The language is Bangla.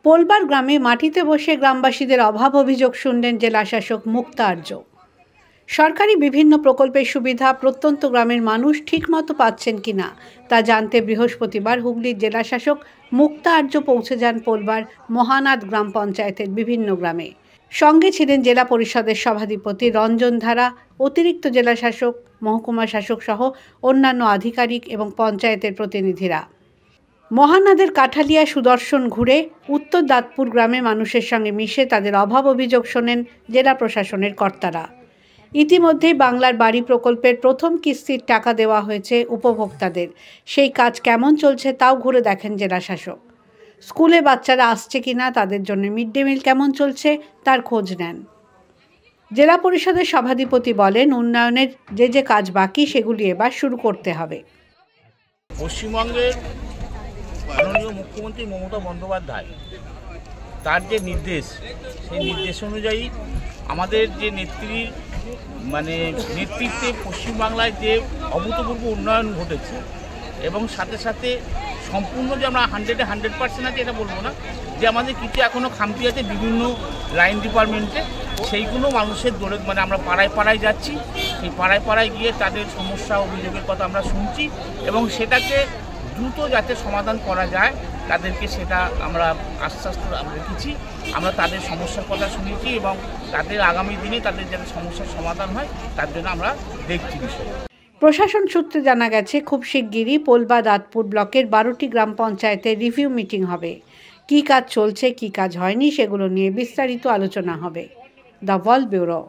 পোলবার গ্রামে মাটিতে বসে গ্রামবাসীদের অভাব অভিযোগ শুনলেন জেলাশাসক মুক্তা আর্য। সরকারি বিভিন্ন প্রকল্পের সুবিধা প্রত্যন্ত গ্রামের মানুষ ঠিকমতো পাচ্ছেন কিনা তা জানতে বৃহস্পতিবার হুগলির জেলাশাসক মুক্তা আর্য পৌঁছে যান পোলবার মহানাদ গ্রাম পঞ্চায়েতের বিভিন্ন গ্রামে। সঙ্গে ছিলেন জেলা পরিষদের সভাধিপতি রঞ্জন ধারা, অতিরিক্ত জেলাশাসক, মহকুমা শাসক সহ অন্যান্য আধিকারিক এবং পঞ্চায়েতের প্রতিনিধিরা। মহানাদের কাঠালিয়া সুদর্শন ঘুরে উত্তর দাঁতপুর গ্রামে মানুষের সঙ্গে মিশে তাদের অভাব অভিযোগ শোনেন জেলা প্রশাসনের কর্তারা। ইতিমধ্যেই বাংলার বাড়ি প্রকল্পের প্রথম কিস্তির টাকা দেওয়া হয়েছে উপভোক্তাদের। সেই কাজ কেমন চলছে তাও ঘুরে দেখেন জেলাশাসক। স্কুলে বাচ্চারা আসছে কিনা, তাদের জন্য মিড ডে মিল কেমন চলছে তার খোঁজ নেন। জেলা পরিষদের সভাধিপতি বলেন, উন্নয়নের যে কাজ বাকি সেগুলি এবার শুরু করতে হবে। পশ্চিমবঙ্গের মাননীয় মুখ্যমন্ত্রী মমতা বন্দ্যোপাধ্যায় তার যে নির্দেশ, সেই নির্দেশ অনুযায়ী আমাদের যে নেতৃত্বে পশ্চিমবাংলায় যে অভূতপূর্ব উন্নয়ন ঘটেছে এবং সাথে সাথে সম্পূর্ণ যে আমরা 100% আছে এটা বলবো না, যে আমাদের কিছু এখনও খামতি আছে বিভিন্ন লাইন ডিপার্টমেন্টে, সেইগুলো মানুষের দৌড়ে আমরা পাড়ায় পাড়ায় যাচ্ছি। সেই পাড়ায় পাড়ায় গিয়ে তাদের সমস্যা অভিযোগের কথা আমরা শুনছি এবং সেটাকে দ্রুত যাতে সমাধান করা যায় তাদেরকে সেটা আমরা আশ্বাস রেখেছি। আমরা তাদের সমস্যার কথা শুনেছি এবং তাদের আগামী দিনে তাদের যাতে সমস্যার সমাধান হয় তার জন্য আমরা দেখছি বিষয়। প্রশাসন সূত্রে জানা গেছে, খুব শিগগিরই পোলবা দাঁতপুর ব্লকের 12টি গ্রাম পঞ্চায়েতের রিভিউ মিটিং হবে। কী কাজ চলছে, কী কাজ হয়নি সেগুলো নিয়ে বিস্তারিত আলোচনা হবে। The world bureau.